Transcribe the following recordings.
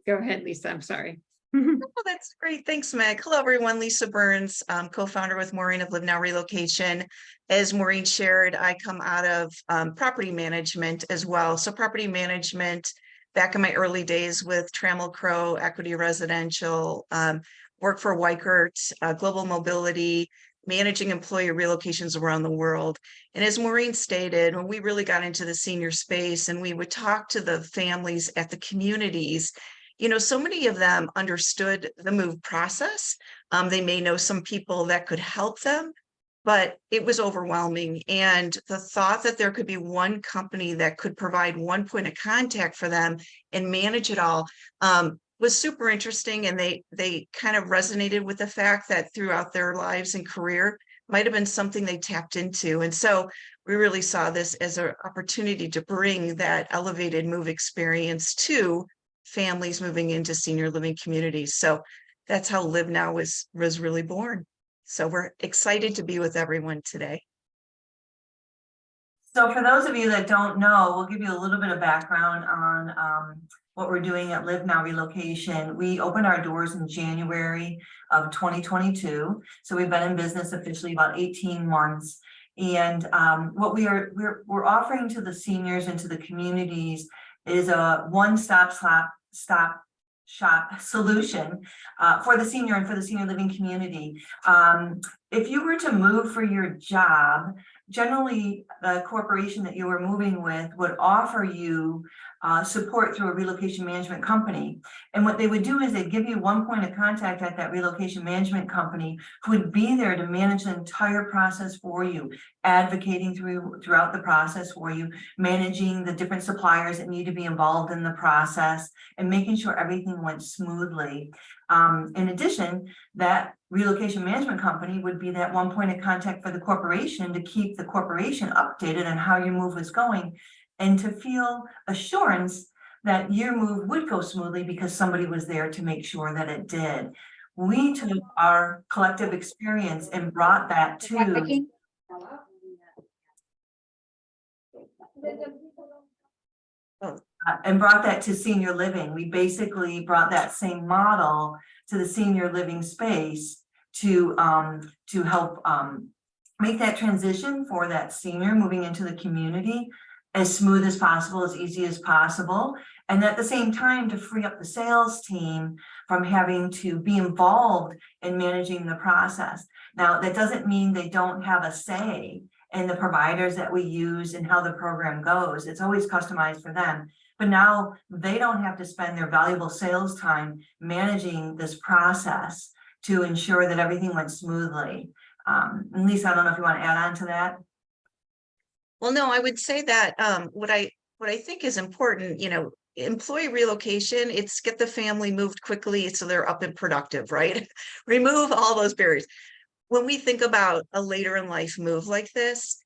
Go ahead, Lisa. I'm sorry. Oh, that's great. Thanks, Meg. Hello, everyone. Lisa Burns, co-founder with Maureen of LivNow Relocation. As Maureen shared, I come out of property management as well. So property management, back in my early days with Trammell Crow, Equity Residential, work for Weichert, Global Mobility, managing employee relocations around the world. And as Maureen stated, when we really got into the senior space and we would talk to the families at the communities, you know, so many of them understood the move process. They may know some people that could help them, but it was overwhelming. And the thought that there could be one company that could provide one point of contact for them and manage it all was super interesting. And they kind of resonated with the fact that throughout their lives and career might have been something they tapped into. And so we really saw this as an opportunity to bring that elevated move experience to families moving into senior living communities. So that's how LivNow was really born. So we're excited to be with everyone today. So for those of you that don't know, we'll give you a little bit of background on what we're doing at LivNow Relocation. We opened our doors in January of 2022. So we've been in business officially about 18 months. And what we're offering to the seniors and to the communities is a one-stop shop solution for the senior and for the senior living community. If you were to move for your job, generally the corporation that you were moving with would offer you support through a relocation management company. And what they would do is they'd give you one point of contact at that relocation management company who would be there to manage the entire process for you, advocating throughout the process for you, managing the different suppliers that need to be involved in the process, and making sure everything went smoothly. In addition, that relocation management company would be that one point of contact for the corporation to keep the corporation updated on how your move is going and to feel assurance that your move would go smoothly because somebody was there to make sure that it did. We took our collective experience and brought that to senior living. We basically brought that same model to the senior living space to help make that transition for that senior moving into the community as smooth as possible, as easy as possible. And at the same time, to free up the sales team from having to be involved in managing the process. Now, that doesn't mean they don't have a say in the providers that we use and how the program goes. It's always customized for them. But now they don't have to spend their valuable sales time managing this process to ensure that everything went smoothly. And Lisa, I don't know if you want to add on to that. Well, no, I would say that what I think is important, you know, employee relocation, it's get the family moved quickly so they're up and productive, right? Remove all those barriers. When we think about a later in life move like this,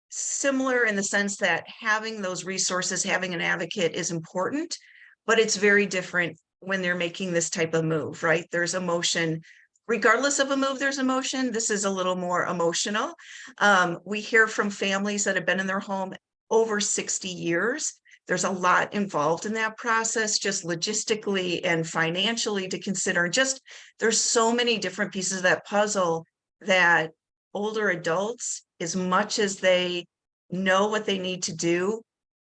similar in the sense that having those resources, having an advocate is important, but it's very different when they're making this type of move, right? There's emotion. Regardless of a move, there's emotion. This is a little more emotional. We hear from families that have been in their home over 60 years. There's a lot involved in that process, just logistically and financially to consider. Just there's so many different pieces of that puzzle that older adults, as much as they know what they need to do,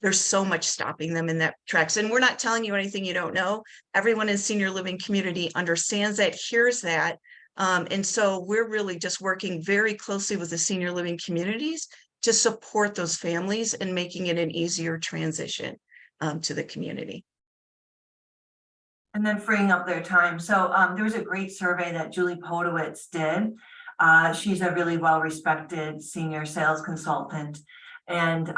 there's so much stopping them in that tracks. And we're not telling you anything you don't know. Everyone in senior living community understands that, hears that. And so we're really just working very closely with the senior living communities to support those families and making it an easier transition to the community. And then freeing up their time. So there was a great survey that Julie Podowitz did. She's a really well-respected senior sales consultant. And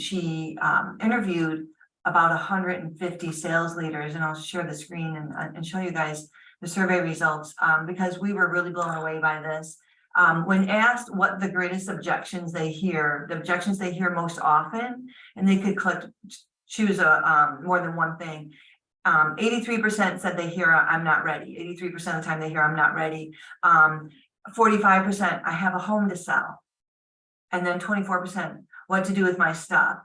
she interviewed about 150 sales leaders, and I'll share the screen and show you guys the survey results because we were really blown away by this. When asked what the greatest objections they hear, the objections they hear most often, and they could choose more than one thing. 83% said they hear I'm not ready. 83% of the time they hear I'm not ready. 45% I have a home to sell. And then 24% what to do with my stuff.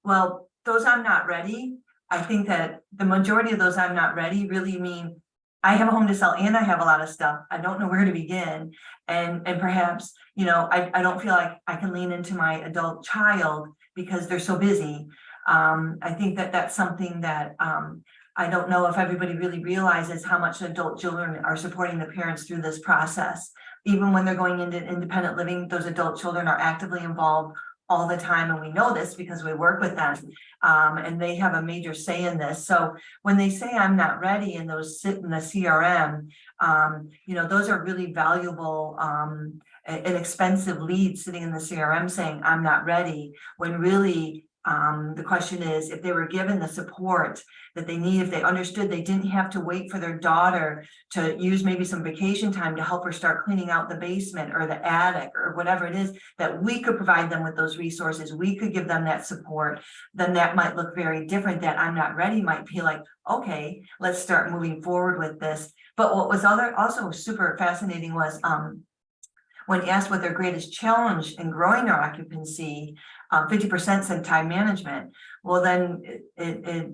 Well, those I'm not ready I think that the majority of those I'm not ready really mean I have a home to sell and I have a lot of stuff. I don't know where to begin. And perhaps, you know, I don't feel like I can lean into my adult child because they're so busy. I think that that's something that I don't know if everybody really realizes how much adult children are supporting the parents through this process. Even when they're going into independent living, those adult children are actively involved all the time. And we know this because we work with them. And they have a major say in this. So when they say I'm not ready and those sit in the CRM, you know, those are really valuable and expensive leads sitting in the CRM saying I'm not ready, when really the question is if they were given the support that they need, if they understood they didn't have to wait for their daughter to use maybe some vacation time to help her start cleaning out the basement or the attic or whatever it is, that we could provide them with those resources, we could give them that support, then that might look very different. That I'm not ready might be like, okay, let's start moving forward with this. But what was also super fascinating was when asked what their greatest challenge in growing their occupancy, 50% said time management. Well, then it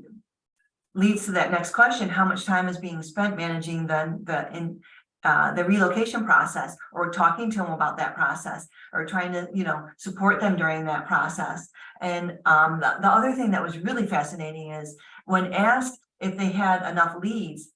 leads to that next question: how much time is being spent managing the relocation process, or talking to them about that process, or trying to, you know, support them during that process. And the other thing that was really fascinating is when asked if they had enough leads,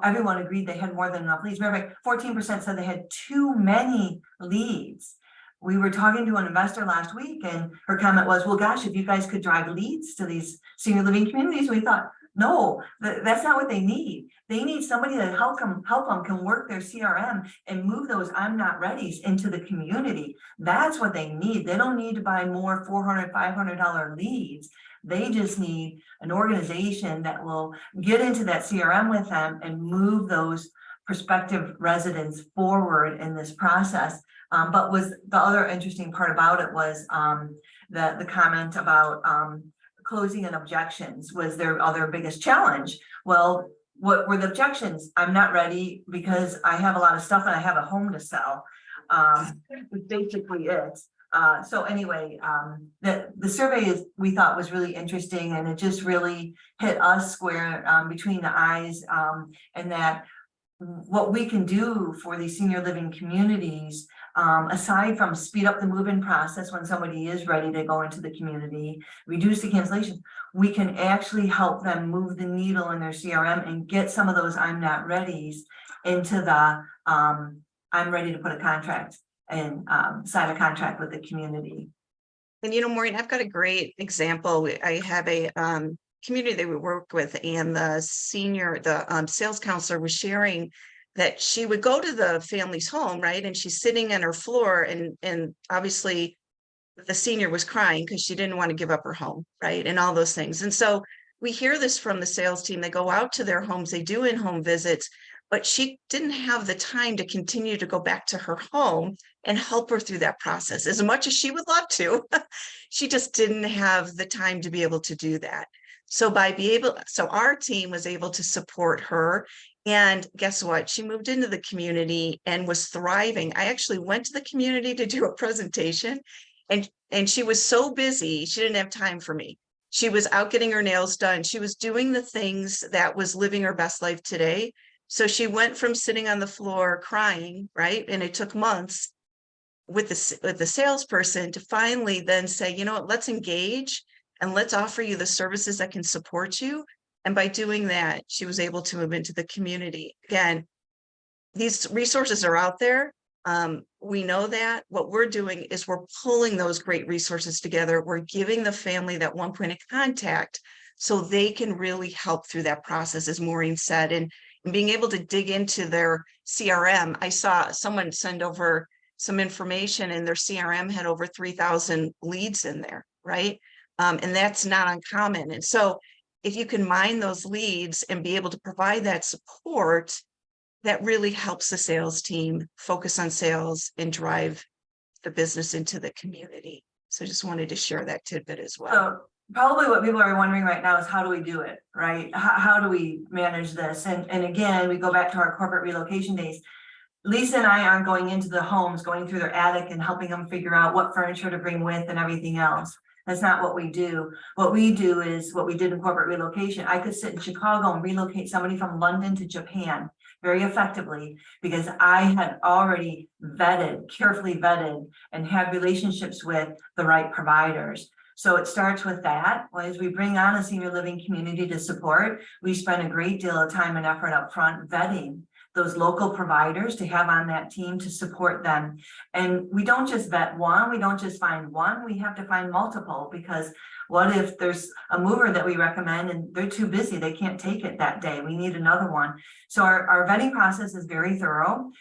everyone agreed they had more than enough leads. Remember, 14% said they had too many leads. We were talking to an investor last week and her comment was, well, gosh, if you guys could drive leads to these senior living communities. We thought, no, that's not what they need. They need somebody to help them can work their CRM and move those I'm not readies into the community. That's what they need. They don't need to buy more $400, $500 leads. They just need an organization that will get into that CRM with them and move those prospective residents forward in this process. But was the other interesting part about it was the comment about closing and objections was their other biggest challenge. Well, what were the objections? I'm not ready because I have a lot of stuff and I have a home to sell. Basically it. So anyway, the survey we thought was really interesting, and it just really hit us square between the eyes, and that what we can do for these senior living communities, aside from speed up the move-in process when somebody is ready to go into the community, reduce the cancellations, we can actually help them move the needle in their CRM and get some of those I'm not readies into the I'm ready to put a contract and sign a contract with the community. And you know, Maureen, I've got a great example. I have a community that we work with, and the sales counselor was sharing that she would go to the family's home, right? And she's sitting on her floor, and obviously the senior was crying because she didn't want to give up her home, right? And all those things. And so we hear this from the sales team. They go out to their homes, they do in-home visits, but she didn't have the time to continue to go back to her home and help her through that process. As much as she would love to, she just didn't have the time to be able to do that. So so our team was able to support her. And guess what? She moved into the community and was thriving. I actually went to the community to do a presentation, and she was so busy, she didn't have time for me. She was out getting her nails done. She was doing the things that was living her best life today. So she went from sitting on the floor crying, right? And it took months with the salesperson to finally then say, you know what, let's engage and let's offer you the services that can support you. And by doing that, she was able to move into the community. Again, these resources are out there. We know that. What we're doing is we're pulling those great resources together. We're giving the family that one point of contact so they can really help through that process, as Maureen said, and being able to dig into their CRM. I saw someone send over some information, and their CRM had over 3,000 leads in there, right? And that's not uncommon. And so if you can mine those leads and be able to provide that support, that really helps the sales team focus on sales and drive the business into the community. So I just wanted to share that tidbit as well. So probably what people are wondering right now is, how do we do it, right? How do we manage this? And again, we go back to our corporate relocation days. Lisa and I aren't going into the homes, going through their attic and helping them figure out what furniture to bring with and everything else. That's not what we do. What we do is what we did in corporate relocation. I could sit in Chicago and relocate somebody from London to Japan very effectively because I had already carefully vetted, and had relationships with the right providers. So it starts with that. As we bring on a senior living community to support, we spend a great deal of time and effort up front vetting those local providers to have on that team to support them. And we don't just vet one, we don't just find one, we have to find multiple, because what if there's a mover that we recommend and they're too busy, they can't take it that day, we need another one. So our vetting process is very thorough.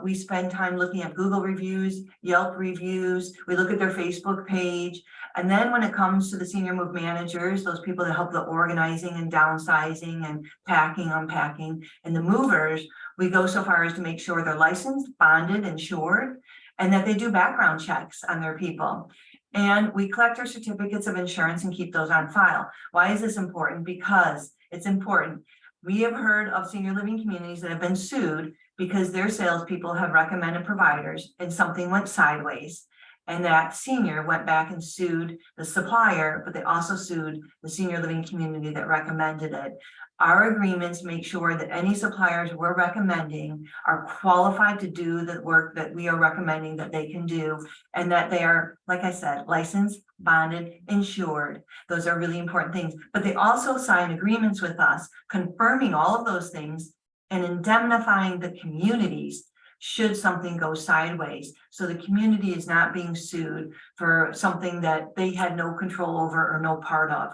We spend time looking at Google reviews, Yelp reviews, we look at their Facebook page. And then when it comes to the senior move managers, those people that help the organizing and downsizing and packing, unpacking, and the movers, we go so far as to make sure they're licensed, bonded, insured, and that they do background checks on their people. And we collect their certificates of insurance and keep those on file. Why is this important? Because it's important. We have heard of senior living communities that have been sued because their salespeople have recommended providers and something went sideways. And that senior went back and sued the supplier, but they also sued the senior living community that recommended it. Our agreements make sure that any suppliers we're recommending are qualified to do the work that we are recommending that they can do, and that they are, like I said, licensed, bonded, insured. Those are really important things. But they also sign agreements with us, confirming all of those things and indemnifying the communities should something go sideways. So the community is not being sued for something that they had no control over or no part of.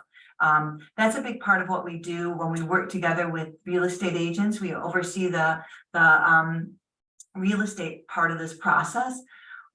That's a big part of what we do when we work together with real estate agents. We oversee the real estate part of this process.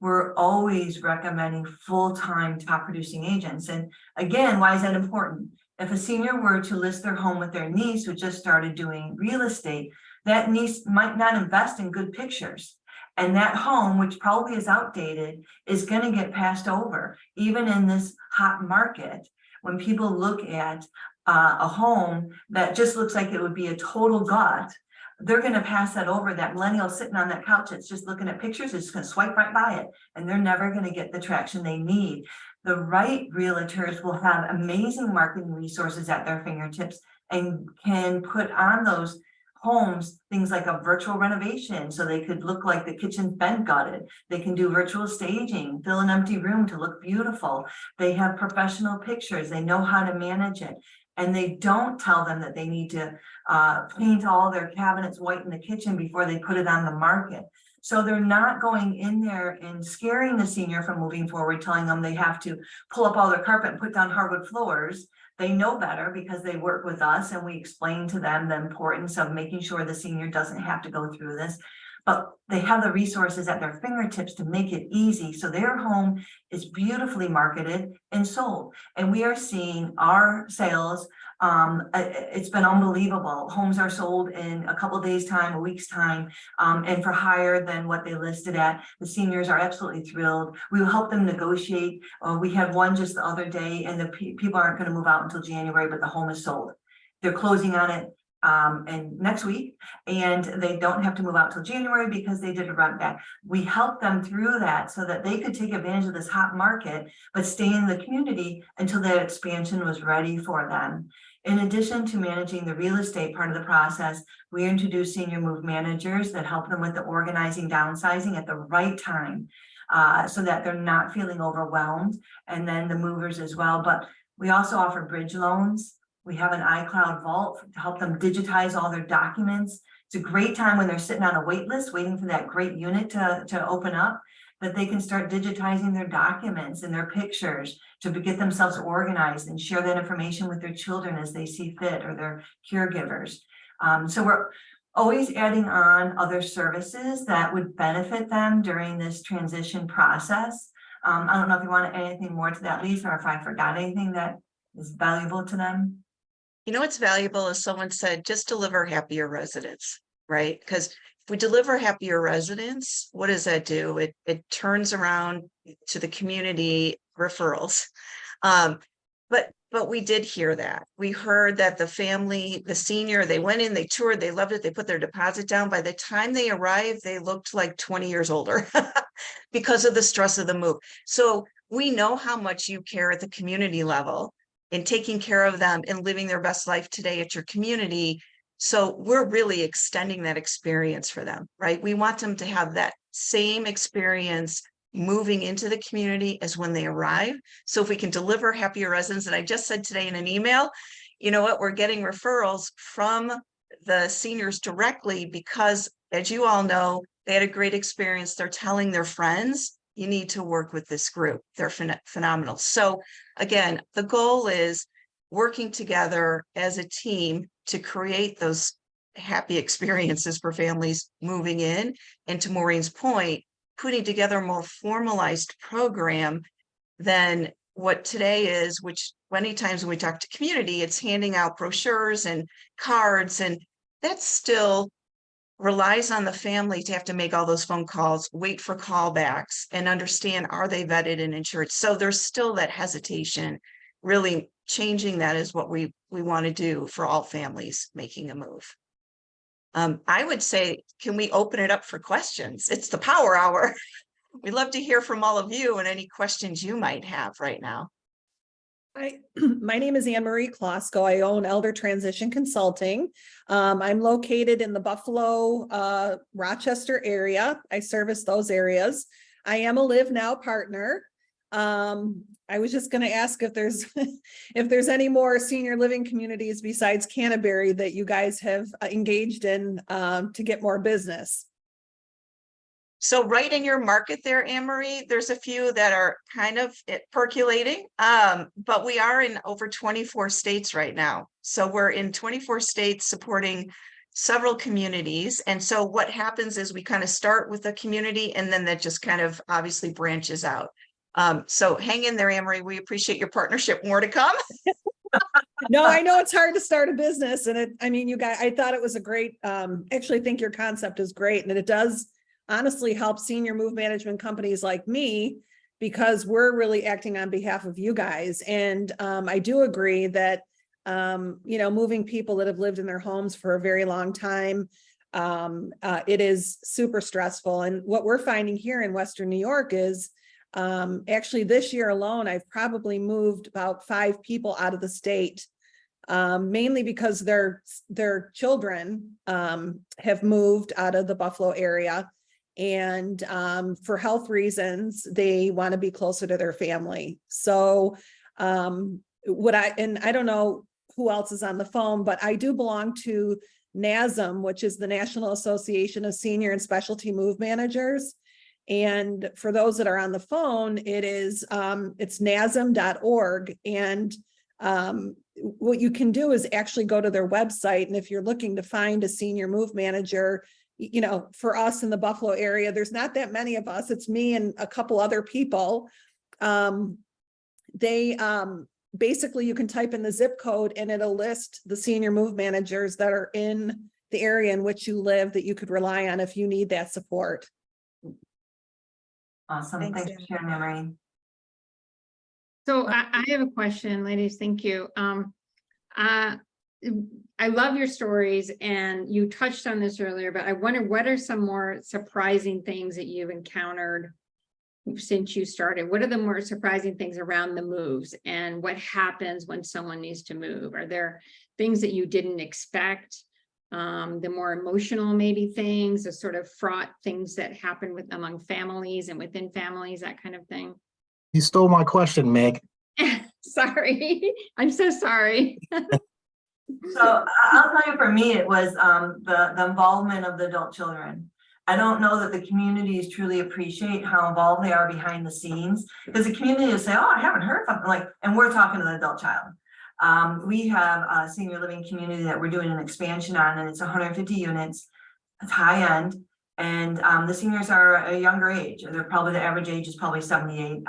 We're always recommending full-time top producing agents. And again, why is that important? If a senior were to list their home with their niece who just started doing real estate, that niece might not invest in good pictures. And that home, which probably is outdated, is going to get passed over. Even in this hot market, when people look at a home that just looks like it would be a total gut, they're going to pass that over. That millennial sitting on that couch that's just looking at pictures is going to swipe right by it, and they're never going to get the traction they need. The right realtors will have amazing marketing resources at their fingertips and can put on those homes things like a virtual renovation, so they could look like the kitchen's been gutted. They can do virtual staging, fill an empty room to look beautiful. They have professional pictures. They know how to manage it. And they don't tell them that they need to paint all their cabinets white in the kitchen before they put it on the market. So they're not going in there and scaring the senior from moving forward, telling them they have to pull up all their carpet and put down hardwood floors. They know better because they work with us, and we explain to them the importance of making sure the senior doesn't have to go through this. But they have the resources at their fingertips to make it easy, so their home is beautifully marketed and sold. And we are seeing our sales, it's been unbelievable. Homes are sold in a couple days time, a week's time, and for higher than what they listed at. The seniors are absolutely thrilled. We will help them negotiate. We had one just the other day, and the people aren't going to move out until January, but the home is sold. They're closing on it and next week, and they don't have to move out till January because they did a rent back. We helped them through that so that they could take advantage of this hot market, but stay in the community until that expansion was ready for them. In addition to managing the real estate part of the process, we introduce senior move managers that help them with the organizing, downsizing at the right time, so that they're not feeling overwhelmed, and then the movers as well. But we also offer bridge loans. We have an iCloud vault to help them digitize all their documents. It's a great time when they're sitting on a wait list, waiting for that great unit to open up, that they can start digitizing their documents and their pictures to get themselves organized and share that information with their children as they see fit, or their caregivers. So we're always adding on other services that would benefit them during this transition process. I don't know if you want to add anything more to that, Lisa, or if I forgot anything that is valuable to them. You know, what's valuable, as someone said, just deliver happier residents, right? Because if we deliver happier residents, what does that do? It turns around to the community referrals. But we did hear that. We heard that the family, the senior, they went in, they toured, they loved it, they put their deposit down. By the time they arrived, they looked like 20 years older because of the stress of the move. So we know how much you care at the community level in taking care of them and living their best life today at your community. So we're really extending that experience for them, right? We want them to have that same experience moving into the community as when they arrive. So if we can deliver happier residents, and I just said today in an email, you know what, we're getting referrals from the seniors directly because, as you all know, they had a great experience. They're telling their friends, you need to work with this group. They're phenomenal. So again, the goal is working together as a team to create those happy experiences for families moving in. And to Maureen's point, putting together a more formalized program than what today is, which many times when we talk to community, it's handing out brochures and cards, and that still relies on the family to have to make all those phone calls, wait for callbacks, and understand, are they vetted and insured? So there's still that hesitation. Really changing that is what we want to do for all families making a move. I would say, can we open it up for questions? It's the power hour. We'd love to hear from all of you and any questions you might have right now. My name is Anne-Marie Klosko. I own Elder Transition Consulting. I'm located in the Buffalo, Rochester area. I service those areas. I am a LivNow partner. I was just going to ask if there's if there's any more senior living communities besides Canterbury that you guys have engaged in to get more business. So right in your market there, Anne-Marie, there's a few that are kind of percolating, but we are in over 24 states right now. So we're in 24 states supporting several communities. And so what happens is we kind of start with the community and then that just kind of obviously branches out. So hang in there, Anne-Marie. We appreciate your partnership. More to come. No, I know it's hard to start a business. And I mean, you guys, I thought it was a great, actually think your concept is great. And it does honestly help senior move management companies like me, because we're really acting on behalf of you guys. And I do agree that, moving people that have lived in their homes for a very long time, it is super stressful. And what we're finding here in Western New York is actually this year alone, I've probably moved about 5 people out of the state, mainly because their children have moved out of the Buffalo area. And for health reasons, they want to be closer to their family. So and I don't know who else is on the phone, but I do belong to NASM, which is the National Association of Senior and Specialty Move Managers. And for those that are on the phone, it's nasm.org. And what you can do is actually go to their website. And if you're looking to find a senior move manager, for us in the Buffalo area, there's not that many of us. It's me and a couple other people. Basically you can type in the zip code and it'll list the senior move managers that are in the area in which you live that you could rely on if you need that support. Awesome. Thanks for sharing, Anne-Marie. So I have a question, ladies. Thank you. I love your stories, and you touched on this earlier, but I wonder, what are some more surprising things that you've encountered since you started? What are the more surprising things around the moves, and what happens when someone needs to move? Are there things that you didn't expect? The more emotional maybe things, the sort of fraught things that happen among families and within families, that kind of thing? You stole my question, Meg. Sorry. I'm so sorry. So I'll tell you, for me, it was the involvement of the adult children. I don't know that the communities truly appreciate how involved they are behind the scenes, because the community will say, oh, I haven't heard something and we're talking to the adult child. We have a senior living community that we're doing an expansion on, and it's 150 units. It's high end, and the seniors are a younger age. They're probably, the average age is probably 78.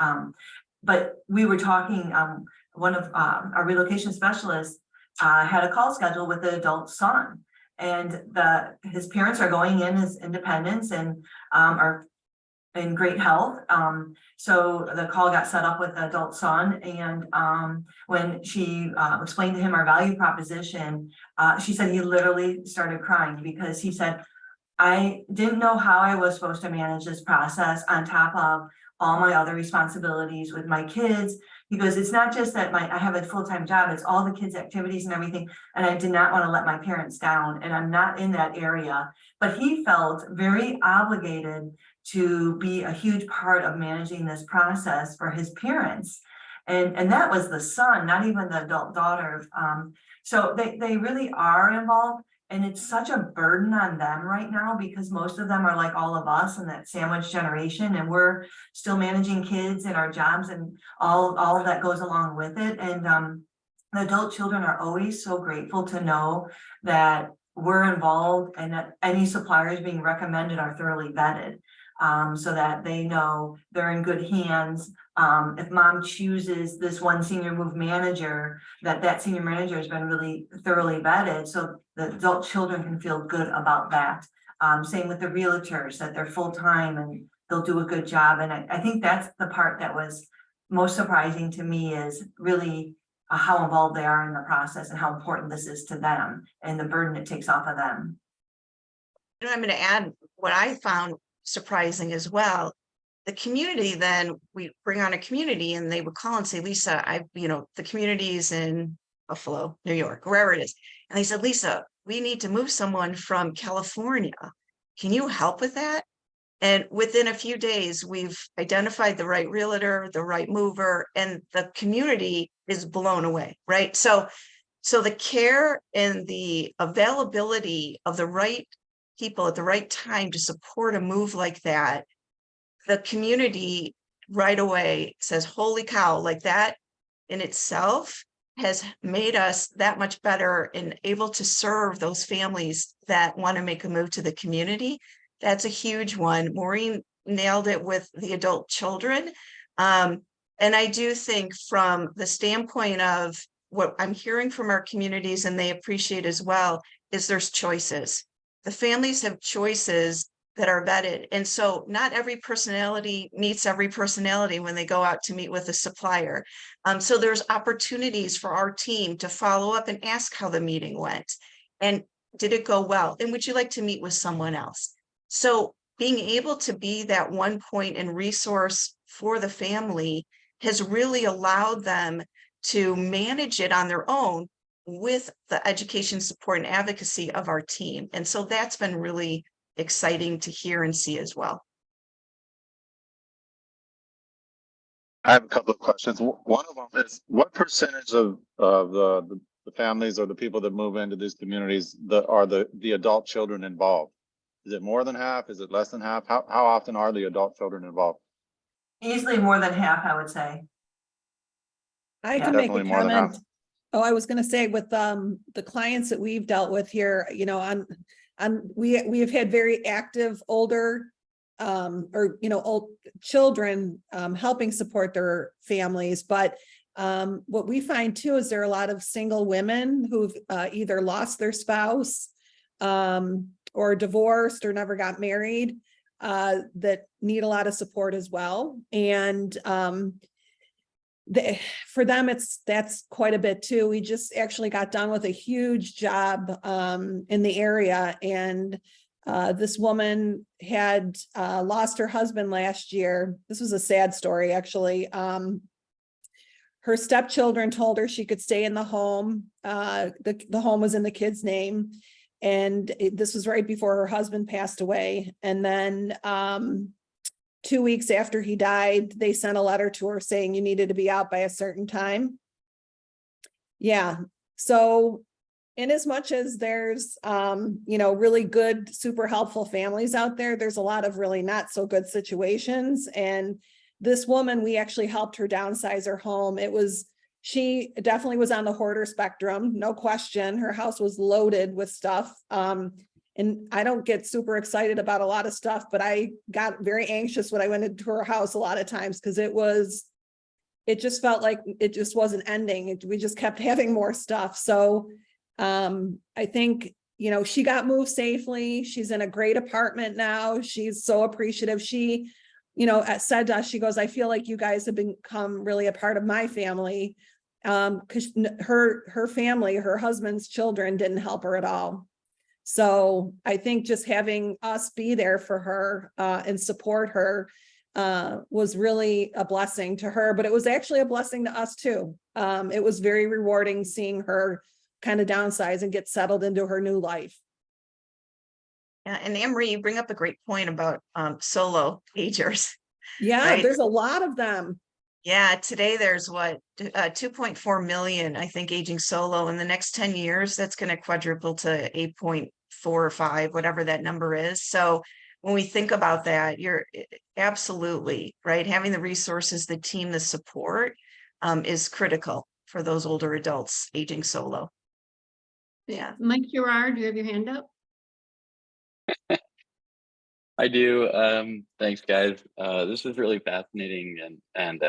But we were talking, one of our relocation specialists had a call scheduled with the adult son, and his parents are going in as independents and are in great health. So the call got set up with the adult son, and when she explained to him our value proposition, she said he literally started crying, because he said, I didn't know how I was supposed to manage this process on top of all my other responsibilities with my kids. He goes, it's not just that I have a full-time job, it's all the kids' activities and everything. And I did not want to let my parents down, and I'm not in that area. But he felt very obligated to be a huge part of managing this process for his parents. And that was the son, not even the adult daughter. So they really are involved. And it's such a burden on them right now, because most of them are like all of us in that sandwich generation, and we're still managing kids and our jobs and all that goes along with it. And the adult children are always so grateful to know that we're involved and that any suppliers being recommended are thoroughly vetted, so that they know they're in good hands. If mom chooses this one senior move manager, that senior manager has been really thoroughly vetted, so the adult children can feel good about that. Same with the realtors, that they're full-time and they'll do a good job. And I think that's the part that was most surprising to me, is really how involved they are in the process and how important this is to them and the burden it takes off of them. And I'm going to add what I found surprising as well. The community, then we bring on a community and they would call and say, Lisa, the community's in Buffalo, New York, wherever it is. And they said, Lisa, we need to move someone from California. Can you help with that? And within a few days, we've identified the right realtor, the right mover, and the community is blown away, right? So the care and the availability of the right people at the right time to support a move like that, the community right away says, holy cow, like that in itself has made us that much better and able to serve those families that want to make a move to the community. That's a huge one. Maureen nailed it with the adult children. And I do think from the standpoint of what I'm hearing from our communities, and they appreciate as well, is there's choices. The families have choices that are vetted. And so not every personality meets every personality when they go out to meet with a supplier. So there's opportunities for our team to follow up and ask how the meeting went. And did it go well? And would you like to meet with someone else? So being able to be that one point and resource for the family has really allowed them to manage it on their own with the education, support, and advocacy of our team. And so that's been really exciting to hear and see as well. I have a couple of questions. One of them is, what percentage of the families or the people that move into these communities are the adult children involved? Is it more than half? Is it less than half? How often are the adult children involved? Easily more than half, I would say. I Yeah, can make a definitely more than comment. half. Oh, I was gonna say with the clients that we've dealt with here, we have had very active older old children helping support their families. But what we find too is there are a lot of single women who've either lost their spouse or divorced or never got married that need a lot of support as well. And for them, that's quite a bit too. We just actually got done with a huge job in the area, and this woman had lost her husband last year. This was a sad story, actually. Her stepchildren told her she could stay in the home. The home was in the kid's name, and this was right before her husband passed away. And then 2 weeks after he died, they sent a letter to her saying you needed to be out by a certain time. Yeah. So in as much as there's, really good, super helpful families out there, there's a lot of really not so good situations. And this woman, we actually helped her downsize her home. She definitely was on the hoarder spectrum, no question. Her house was loaded with stuff. And I don't get super excited about a lot of stuff, but I got very anxious when I went into her house a lot of times, because it just felt like it just wasn't ending. We just kept having more stuff. So I think, she got moved safely. She's in a great apartment now. She's so appreciative. She, said to us, she goes, I feel like you guys have become really a part of my family. Because her family, her husband's children didn't help her at all. So I think just having us be there for her and support her was really a blessing to her, but it was actually a blessing to us too. It was very rewarding seeing her kind of downsize and get settled into her new life. Yeah, and Anne Marie, you bring up a great point about solo agers. Yeah, Right. there's a lot of them. Yeah, today there's what 2.4 million, I think, aging solo. In the next 10 years, that's going to quadruple to 8.4 or 5, whatever that number is. So when we think about that, you're absolutely right. Having the resources, the team, the support is critical for those older adults aging solo. Yeah. Mike Gerard, do you have your hand up? I do. Thanks, guys. This is really fascinating, and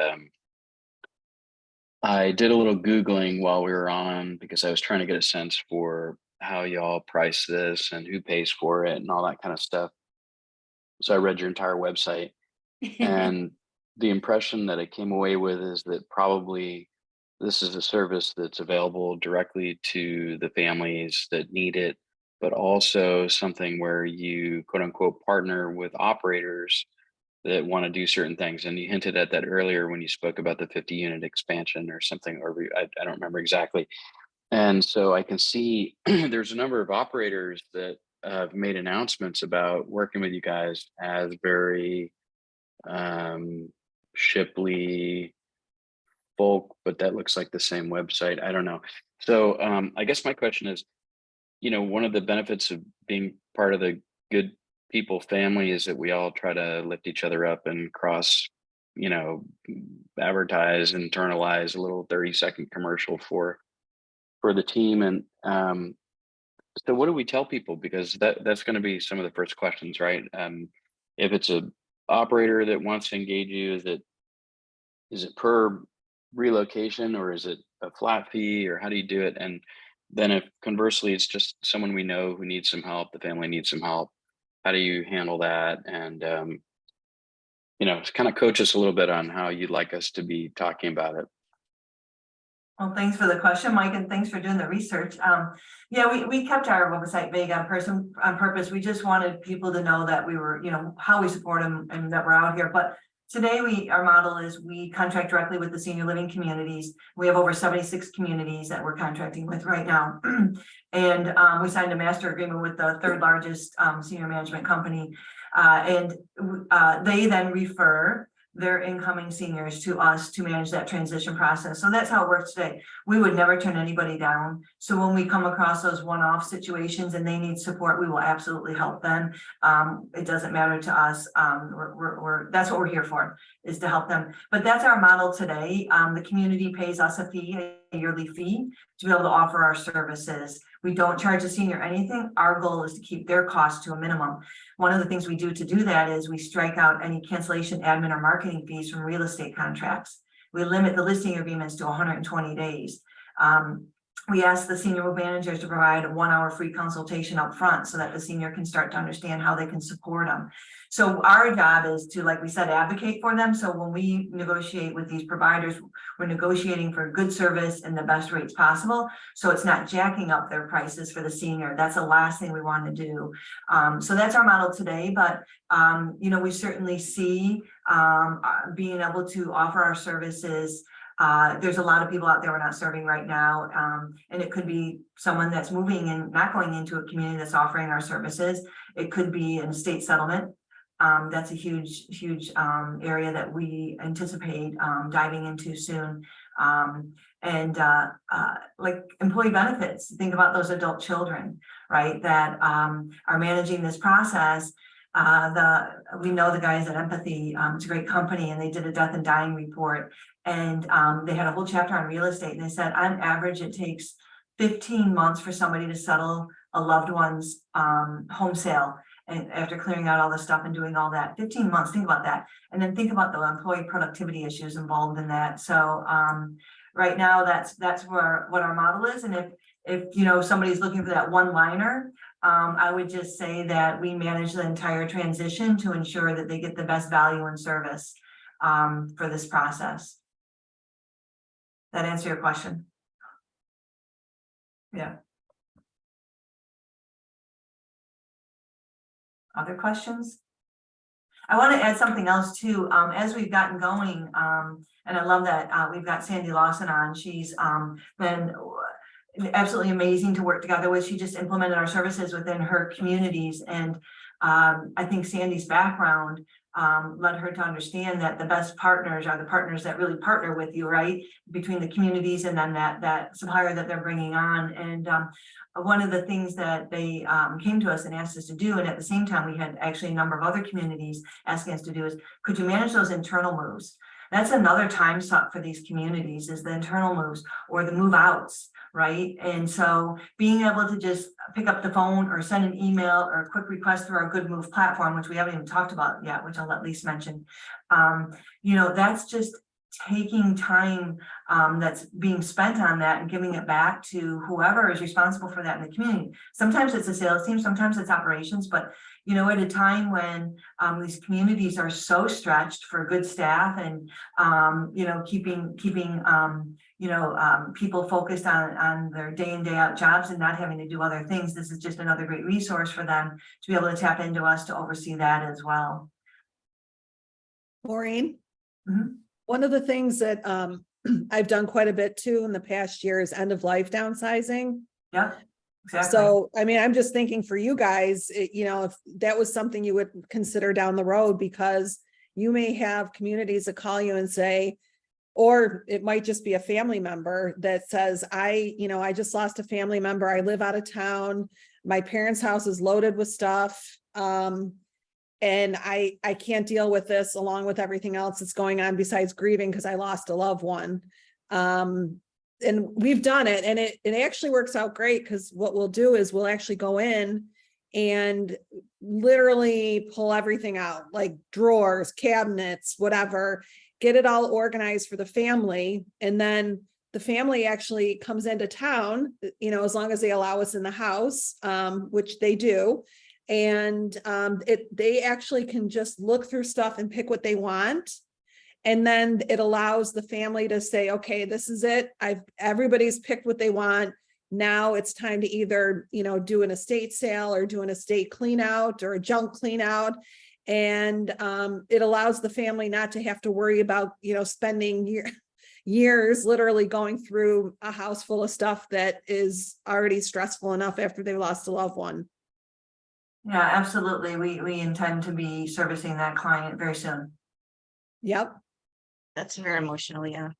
I did a little Googling while we were on because I was trying to get a sense for how y'all price this and who pays for it and all that kind of stuff. So I read your entire website, and the impression that I came away with is that probably this is a service that's available directly to the families that need it, but also something where you quote unquote partner with operators that want to do certain things. And you hinted at that earlier when you spoke about the 50 unit expansion or something, or I don't remember exactly. And so I can see there's a number of operators that have made announcements about working with you guys as very Shipley folk, but that looks like the same website. I don't know. So I guess my question is, one of the benefits of being part of the good people family is that we all try to lift each other up and cross, advertise, internalize a little 30-second commercial for the team. And so what do we tell people? Because that's going to be some of the first questions, right? If it's a operator that wants to engage you, is it per relocation, or is it a flat fee, or how do you do it? And then if conversely it's just someone we know who needs some help, the family needs some help, how do you handle that? And kind of coach us a little bit on how you'd like us to be talking about it. Well, thanks for the question, Mike, and thanks for doing the research. Yeah, we kept our website vague on purpose. We just wanted people to know that we were, how we support them and that we're out here. But today our model is we contract directly with the senior living communities. We have over 76 communities that we're contracting with right now. And we signed a master agreement with the third largest senior management company. And they then refer their incoming seniors to us to manage that transition process. So that's how it works today. We would never turn anybody down. So when we come across those one-off situations and they need support, we will absolutely help them. It doesn't matter to us. That's what we're here for, is to help them. But that's our model today. The community pays us a yearly fee to be able to offer our services. We don't charge a senior anything. Our goal is to keep their costs to a minimum. One of the things we do to do that is we strike out any cancellation, admin, or marketing fees from real estate contracts. We limit the listing agreements to 120 days. We ask the senior managers to provide a 1-hour free consultation up front so that the senior can start to understand how they can support them. So our job is to, like we said, advocate for them. So when we negotiate with these providers, we're negotiating for good service and the best rates possible. So it's not jacking up their prices for the senior. That's the last thing we want to do. So that's our model today. But, we certainly see being able to offer our services. There's a lot of people out there we're not serving right now. And it could be someone that's moving and not going into a community that's offering our services. It could be an estate settlement. That's a huge area that we anticipate diving into soon. Like employee benefits, think about those adult children, right, that are managing this process. We know the guys at Empathy, it's a great company, and they did a death and dying report, and they had a whole chapter on real estate, and they said on average it takes 15 months for somebody to settle a loved one's home sale. And after clearing out all the stuff and doing all that, 15 months, think about that. And then think about the employee productivity issues involved in that. So right now that's what our model is. And if somebody's looking for that one-liner, I would just say that we manage the entire transition to ensure that they get the best value and service for this process. That answer your question? Yeah. Other questions? I want to add something else too. As we've gotten going, and I love that we've got Sandy Lawson on. She's been absolutely amazing to work together with. She just implemented our services within her communities, and I think Sandy's background led her to understand that the best partners are the partners that really partner with you, right? Between the communities and then that supplier that they're bringing on. And one of the things that they came to us and asked us to do, and at the same time, we had actually a number of other communities asking us to do, is could you manage those internal moves? That's another time suck for these communities, is the internal moves or the move outs, right? And so being able to just pick up the phone or send an email or a quick request through our Good Move platform, which we haven't even talked about yet, which I'll let Lisa mention. You know, that's just taking time that's being spent on that and giving it back to whoever is responsible for that in the community. Sometimes it's a sales team, sometimes it's operations, but you know, at a time when these communities are so stretched for good staff and you know, keeping people focused on their day in, day out jobs and not having to do other things, this is just another great resource for them to be able to tap into us to oversee that as well. Maureen? Mhm. One of the things that I've done quite a bit too in the past year is end of life downsizing. Yeah, exactly. So, I mean, I'm just thinking for you guys, you know, if that was something you would consider down the road, because you may have communities that call you and say, or it might just be a family member that says, I just lost a family member. I live out of town. My parents' house is loaded with stuff. And I can't deal with this along with everything else that's going on besides grieving because I lost a loved one. And we've done it, and it actually works out great, because what we'll do is we'll actually go in and literally pull everything out, like drawers, cabinets, whatever, get it all organized for the family. And then the family actually comes into town, you know, as long as they allow us in the house, which they do. And they actually can just look through stuff and pick what they want. And then it allows the family to say, okay, this is it. Everybody's picked what they want. Now it's time to either, you know, do an estate sale or do an estate clean out or a junk clean out. And it allows the family not to have to worry about, you know, spending years literally going through a house full of stuff that is already stressful enough after they lost a loved one. Yeah, absolutely. We intend to be servicing that client very soon. Yep. That's very emotional, yeah.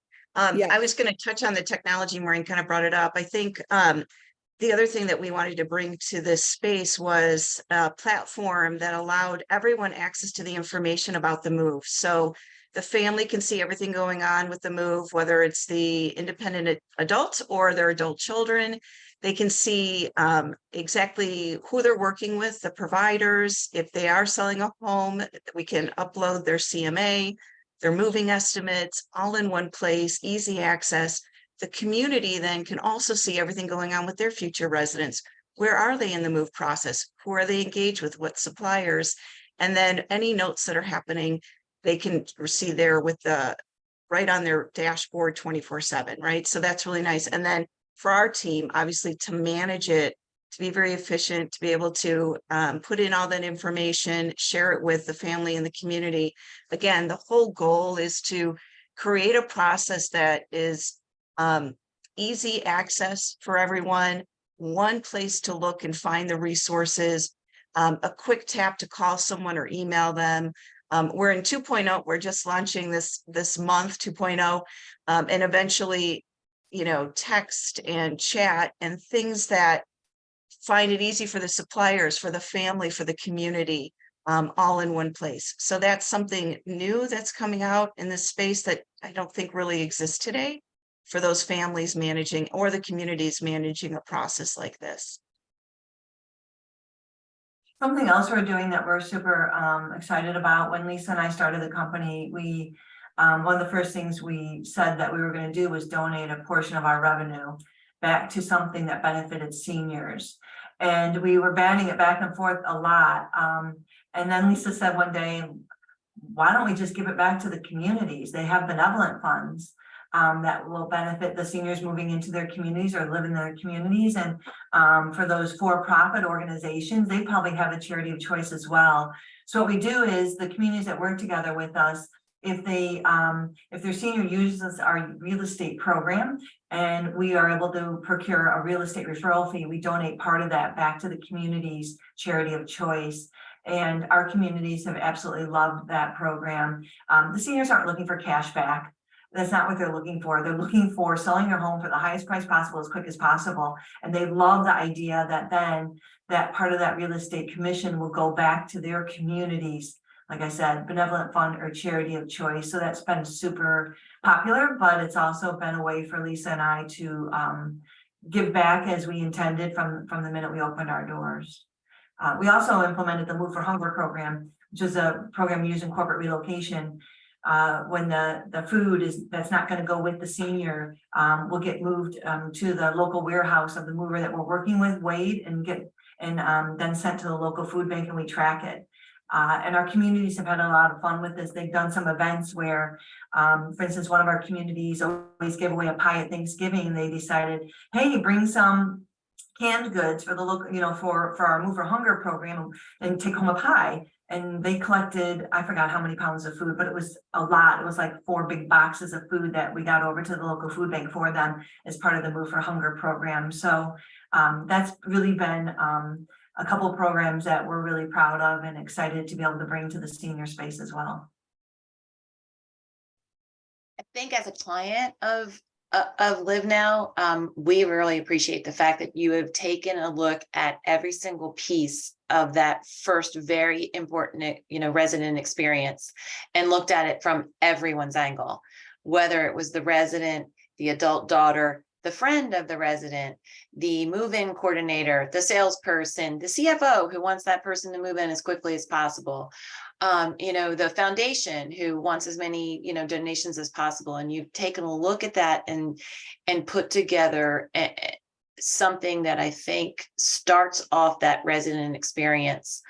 Yeah. I was going to touch on the technology. Maureen kind of brought it up. I think the other thing that we wanted to bring to this space was a platform that allowed everyone access to the information about the move. So the family can see everything going on with the move, whether it's the independent adult or their adult children. They can see exactly who they're working with, the providers. If they are selling a home, we can upload their CMA, their moving estimates, all in one place, easy access. The community then can also see everything going on with their future residents. Where are they in the move process? Who are they engaged with? What suppliers? And then any notes that are happening, they can see there with the right on their dashboard 24/7, right? So that's really nice. And then for our team, obviously, to manage it, to be very efficient, to be able to put in all that information, share it with the family and the community. Again, the whole goal is to create a process that is easy access for everyone, one place to look and find the resources, a quick tap to call someone or email them. We're in 2.0, we're just launching this month, 2.0, and eventually, you know, text and chat and things that find it easy for the suppliers, for the family, for the community, all in one place. So that's something new that's coming out in this space that I don't think really exists today for those families managing or the communities managing a process like this. Something else we're doing that we're super excited about. When Lisa and I started the company, we one of the first things we said that we were going to do was donate a portion of our revenue back to something that benefited seniors. And we were banning it back and forth a lot. And then Lisa said one day, why don't we just give it back to the communities? They have benevolent funds. that will benefit the seniors moving into their communities or live in their communities. And for those for-profit organizations, they probably have a charity of choice as well. So what we do is the communities that work together with us, if their senior uses our real estate program and we are able to procure a real estate referral fee, we donate part of that back to the community's charity of choice. And our communities have absolutely loved that program. The seniors aren't looking for cash back. That's not what they're looking for. They're looking for selling their home for the highest price possible as quick as possible. And they love the idea that then that part of that real estate commission will go back to their communities. Like I said, benevolent fund or charity of choice. So that's been super popular, but it's also been a way for Lisa and I to give back as we intended from the minute we opened our doors. We also implemented the Move for Hunger program, which is a program used in corporate relocation. When the food that's not going to go with the senior will get moved to the local warehouse of the mover that we're working with, weighed and then sent to the local food bank, and we track it. And our communities have had a lot of fun with this. They've done some events where, for instance, one of our communities always gave away a pie at Thanksgiving. They decided, hey, bring some canned goods for the local, for our Move for Hunger program and take home a pie. And they collected, I forgot how many pounds of food, but it was a lot. It was like 4 big boxes of food that we got over to the local food bank for them as part of the Move for Hunger program. So that's really been a couple of programs that we're really proud of and excited to be able to bring to the senior space as well. I think as a client of LivNow, we really appreciate the fact that you have taken a look at every single piece of that first very important, resident experience and looked at it from everyone's angle, whether it was the resident, the adult daughter, the friend of the resident, the move-in coordinator, the salesperson, the CFO who wants that person to move in as quickly as possible, the foundation who wants as many, donations as possible. And you've taken a look at that and put together something that I think starts off that resident experience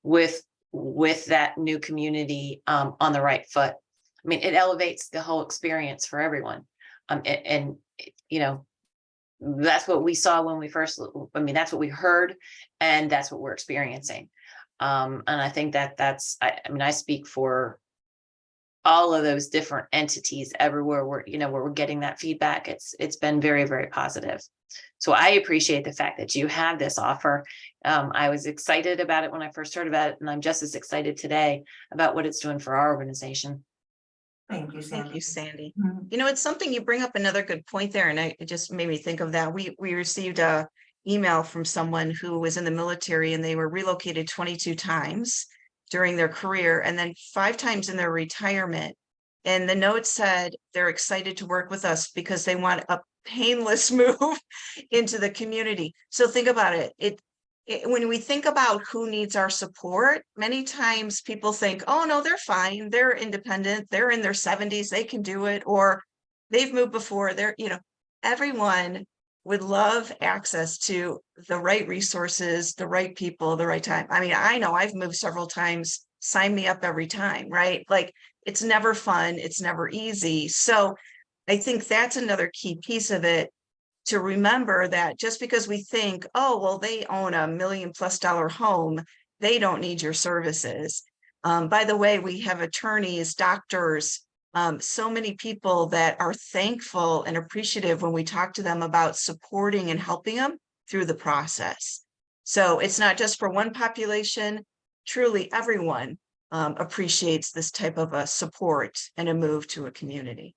with that new community on the right foot. I mean, it elevates the whole experience for everyone. That's what we saw when we first, that's what we heard, and that's what we're experiencing. And I think I speak for all of those different entities everywhere where we're getting that feedback. It's been very, very positive. So I appreciate the fact that you have this offer. I was excited about it when I first heard about it, and I'm just as excited today about what it's doing for our organization. Thank you, Sandy. Thank you, Sandy. Mhm. It's something you bring up another good point there, and it just made me think of that. We received a email from someone who was in the military, and they were relocated 22 times during their career, and then 5 times in their retirement. And the note said they're excited to work with us because they want a painless move into the community. So think about it. When we think about who needs our support, many times people think, oh no, they're fine, they're independent, they're in their 70s, they can do it, or they've moved before. Everyone would love access to the right resources, the right people, the right time. I mean, I know I've moved several times, sign me up every time, right? Like, it's never fun, it's never easy. So I think that's another key piece of it, to remember that just because we think, oh, well, they own $1 million+ home, they don't need your services. By the way, we have attorneys, doctors, so many people that are thankful and appreciative when we talk to them about supporting and helping them through the process. So it's not just for one population, truly everyone appreciates this type of a support and a move to a community.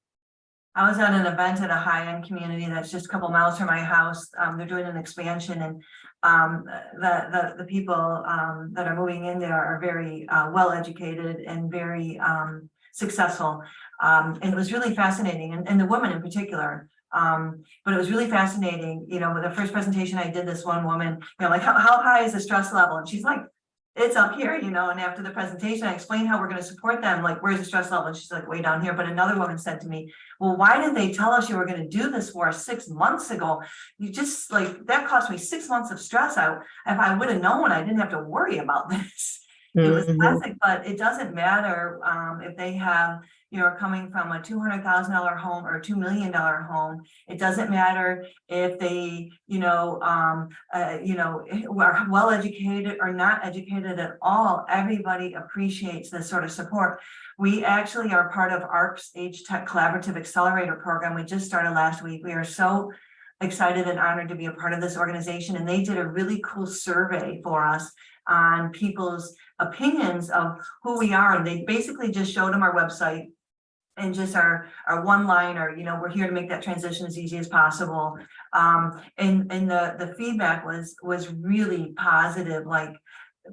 I was at an event at a high-end community that's just a couple miles from my house. They're doing an expansion, and the people that are moving in there are very well educated and very successful. And it was really fascinating, and the woman in particular. But it was really fascinating. With the first presentation I did, this one woman, like, how high is the stress level? And she's like, it's up here, and after the presentation, I explained how we're going to support them. Like, where's the stress level? And she's like, way down here. But another woman said to me, well, why didn't they tell us you were going to do this for us 6 months ago? You just that cost me 6 months of stress. If I would have known, I didn't have to worry about this. It was classic, but it doesn't matter if they have you're coming from a $200,000 home or a $2 million home. It doesn't matter if they, are well educated or not educated at all. Everybody appreciates this sort of support. We actually are part of ARP's Age Tech Collaborative Accelerator Program. We just started last week. We are so excited and honored to be a part of this organization, and they did a really cool survey for us on people's opinions of who we are, and they basically just showed them our website and just our one liner, we're here to make that transition as easy as possible. And the feedback was really positive. Like,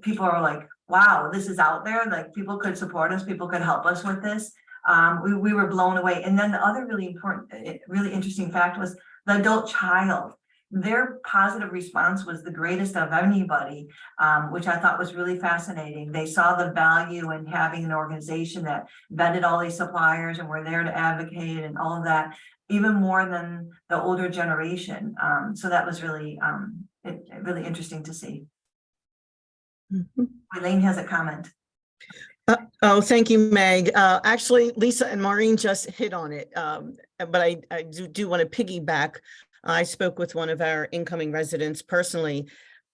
people are like, wow, this is out there, like people could support us, people could help us with this. We were blown away. And then the other really important, really interesting fact was the adult child. Their positive response was the greatest of anybody, which I thought was really fascinating. They saw the value in having an organization that vetted all these suppliers and were there to advocate and all of that, even more than the older generation. So that was really, really interesting to see. Elaine has a comment. Oh, thank you, Meg. Actually, Lisa and Maureen just hit on it, but I do want to piggyback. I spoke with one of our incoming residents personally.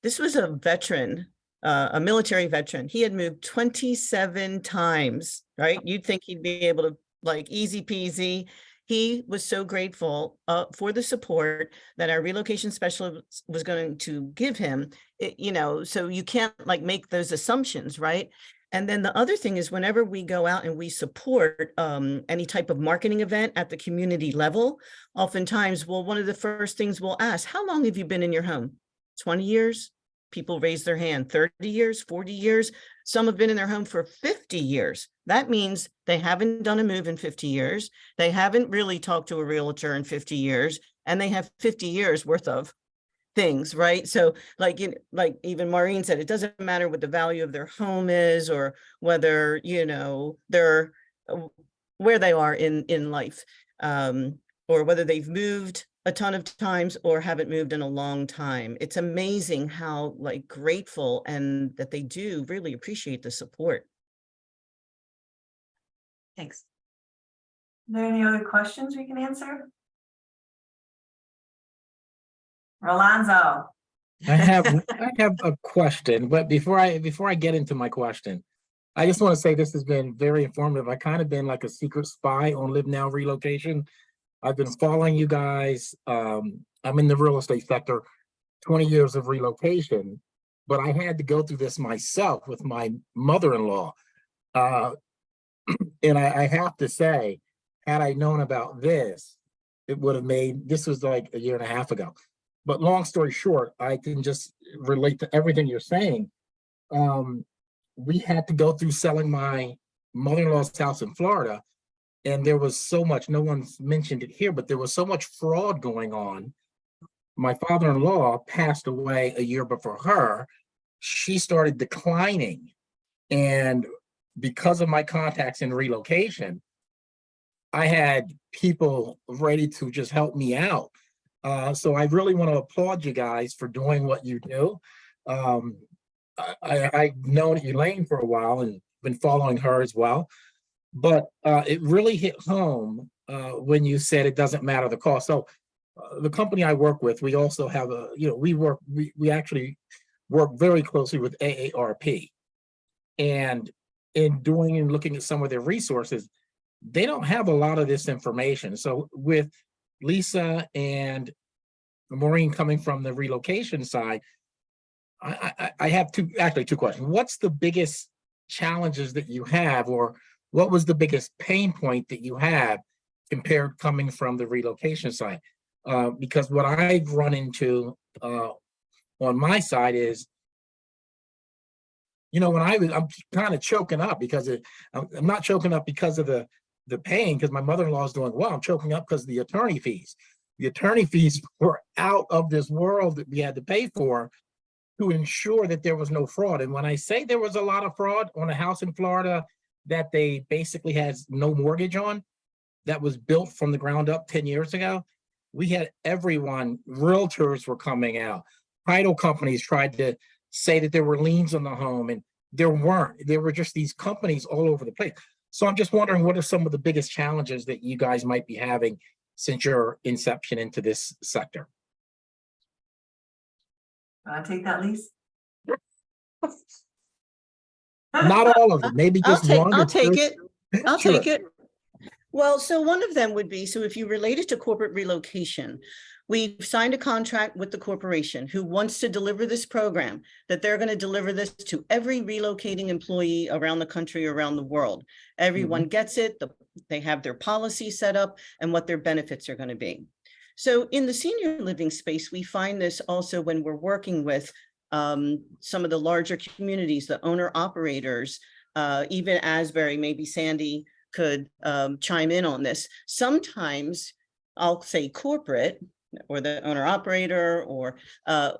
This was a veteran, a military veteran. He had moved 27 times, right? You'd think he'd be able to, like, easy peasy. He was so grateful for the support that our relocation specialist was going to give him. So you can't like make those assumptions, right? And then the other thing is, whenever we go out and we support any type of marketing event at the community level, oftentimes, one of the first things we'll ask, how long have you been in your home? 20 years? People raise their hand. 30 years, 40 years. Some have been in their home for 50 years. That means they haven't done a move in 50 years. They haven't really talked to a realtor in 50 years, and they have 50 years worth of things, right? So like even Maureen said, it doesn't matter what the value of their home is, or whether, they're where they are in life, or whether they've moved a ton of times or haven't moved in a long time. It's amazing how grateful and that they do really appreciate the support. Thanks. Are there any other questions we can answer? Rolando. I have a question, but before I get into my question, I just want to say this has been very informative. I kind of been like a secret spy on LivNow Relocation. I've been following you guys. I'm in the real estate sector, 20 years of relocation, but I had to go through this myself with my mother-in-law. And I have to say, had I known about this, it would have made, this was like a year and a half ago. But long story short, I can just relate to everything you're saying. We had to go through selling my mother-in-law's house in Florida. And there was so much, no one's mentioned it here, but there was so much fraud going on. My father-in-law passed away a year before her. She started declining. And because of my contacts in relocation, I had people ready to just help me out. So I really want to applaud you guys for doing what you do. I've known Elaine for a while and been following her as well. But it really hit home when you said it doesn't matter the cost. So the company I work with, we also have we actually work very closely with AARP. And in doing and looking at some of their resources, they don't have a lot of this information. So with Lisa and Maureen coming from the relocation side, I have two questions. What's the biggest challenges that you have, or what was the biggest pain point that you have compared coming from the relocation side? Because what I've run into on my side is, when I'm kind of choking up because I'm not choking up because of the pain, because my mother-in-law is doing well. I'm choking up because of the attorney fees. The attorney fees were out of this world that we had to pay for to ensure that there was no fraud. And when I say there was a lot of fraud on a house in Florida that they basically has no mortgage on, that was built from the ground up 10 years ago, we had everyone, realtors were coming out. Title companies tried to say that there were liens on the home, and there weren't. There were just these companies all over the place. So I'm just wondering, what are some of the biggest challenges that you guys might be having since your inception into this sector? Take that, Lisa? Not all of them, maybe just one. I'll or take two. it. I'll Sure. take it. Well, so one of them would be, so if you relate it to corporate relocation, we've signed a contract with the corporation who wants to deliver this program, that they're going to deliver this to every relocating employee around the country, around the world. Everyone gets it. They have their policy set up and what their benefits are going to be. So in the senior living space, we find this also when we're working with some of the larger communities, the owner operators, even Asbury, maybe Sandy could chime in on this. Sometimes I'll say corporate or the owner operator or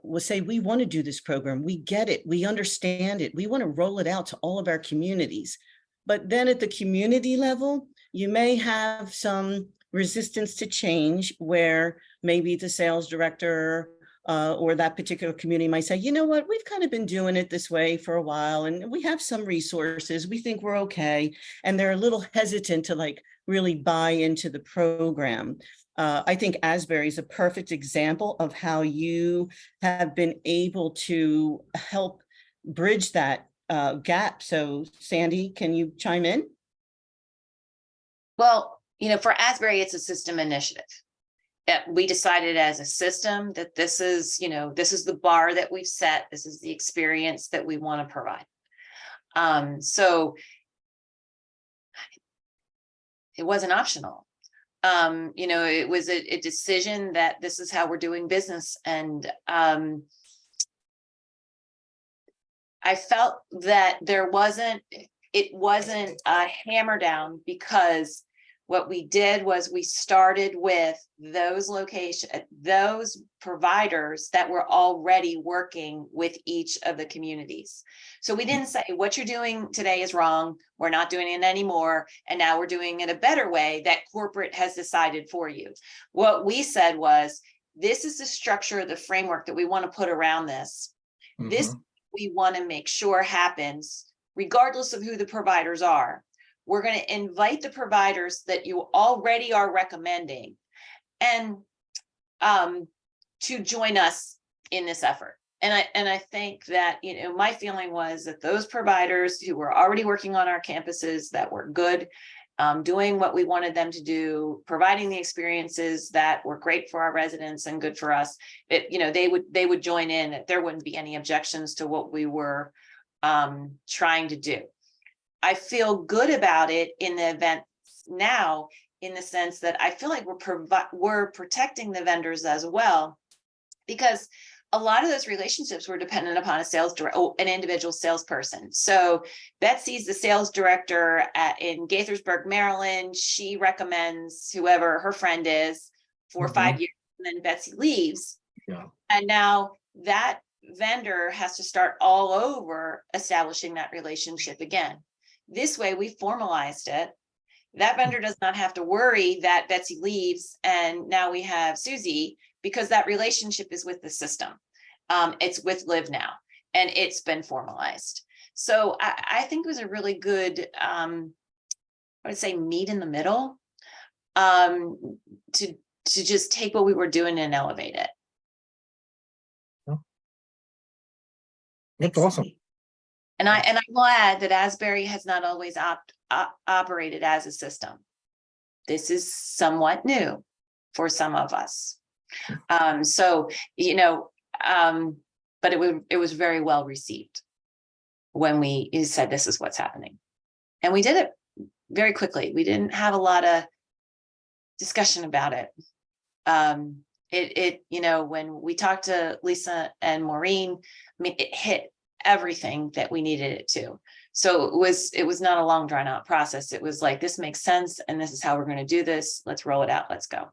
will say, we want to do this program. We get it. We understand it. We want to roll it out to all of our communities. But then at the community level, you may have some resistance to change where maybe the sales director or that particular community might say, you know what, we've kind of been doing it this way for a while and we have some resources, we think we're okay. And they're a little hesitant to like really buy into the program. I think Asbury is a perfect example of how you have been able to help bridge that gap. So Sandy, can you chime in? Well, for Asbury, it's a system initiative. We decided as a system that this is the bar that we've set. This is the experience that we want to provide. So it wasn't optional. It was a decision that this is how we're doing business. And I felt that it wasn't a hammer down, because what we did was we started with those providers that were already working with each of the communities. So we didn't say what you're doing today is wrong. We're not doing it anymore. And now we're doing it a better way that corporate has decided for you. What we said was, this is the structure, the framework that we want to put around this. This we want to make sure happens regardless of who the providers are. We're going to invite the providers that you already are recommending and to join us in this effort. And I think that, my feeling was that those providers who were already working on our campuses that were good, doing what we wanted them to do, providing the experiences that were great for our residents and good for us, they would join in, that there wouldn't be any objections to what we were trying to do. I feel good about it in the event now, in the sense that I feel like we're protecting the vendors as well, because a lot of those relationships were dependent upon an individual salesperson. So Betsy's the sales director in Gaithersburg, Maryland. She recommends whoever her friend is for 5 years, and then Betsy leaves. Yeah. And now that vendor has to start all over establishing that relationship again. This way, we formalized it. That vendor does not have to worry that Betsy leaves and now we have Susie, because that relationship is with the system. It's with LivNow, and it's been formalized. So I think it was a really good, I would say, meet in the middle, to just take what we were doing and elevate it. That's awesome. And I'm glad that Asbury has not always operated as a system. This is somewhat new for some of us. But it was very well received when we said this is what's happening. And we did it very quickly. We didn't have a lot of discussion about it. When we talked to Lisa and Maureen, it hit everything that we needed it to. So it was not a long drawn out process. It was like, this makes sense, and this is how we're going to do this. Let's roll it out. Let's go.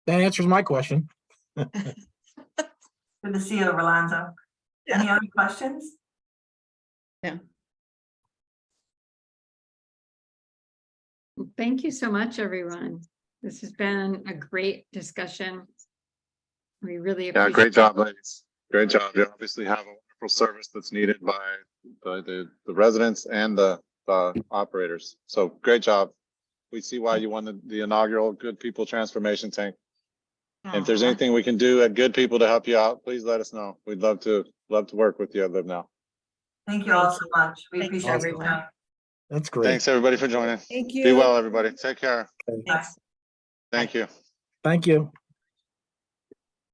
That answers my question. Good to see you, Rolando. Any other questions? Yeah. Thank you so much, everyone. This has been a great discussion. We really appreciate Yeah, great job, ladies. Great job. You obviously have a wonderful service that's needed by the residents and the operators. So great job. We see why you won the inaugural Good People Transformation Tank. And if there's Aw. anything we can do at Good People to help you out, please let us know. We'd love to work with you at LivNow. Thank you all so much. We Thanks, appreciate your everyone. time. That's great. Thanks, everybody, for joining. Thank Be you. well, everybody. Take care. Thanks. Thank you. Thank you.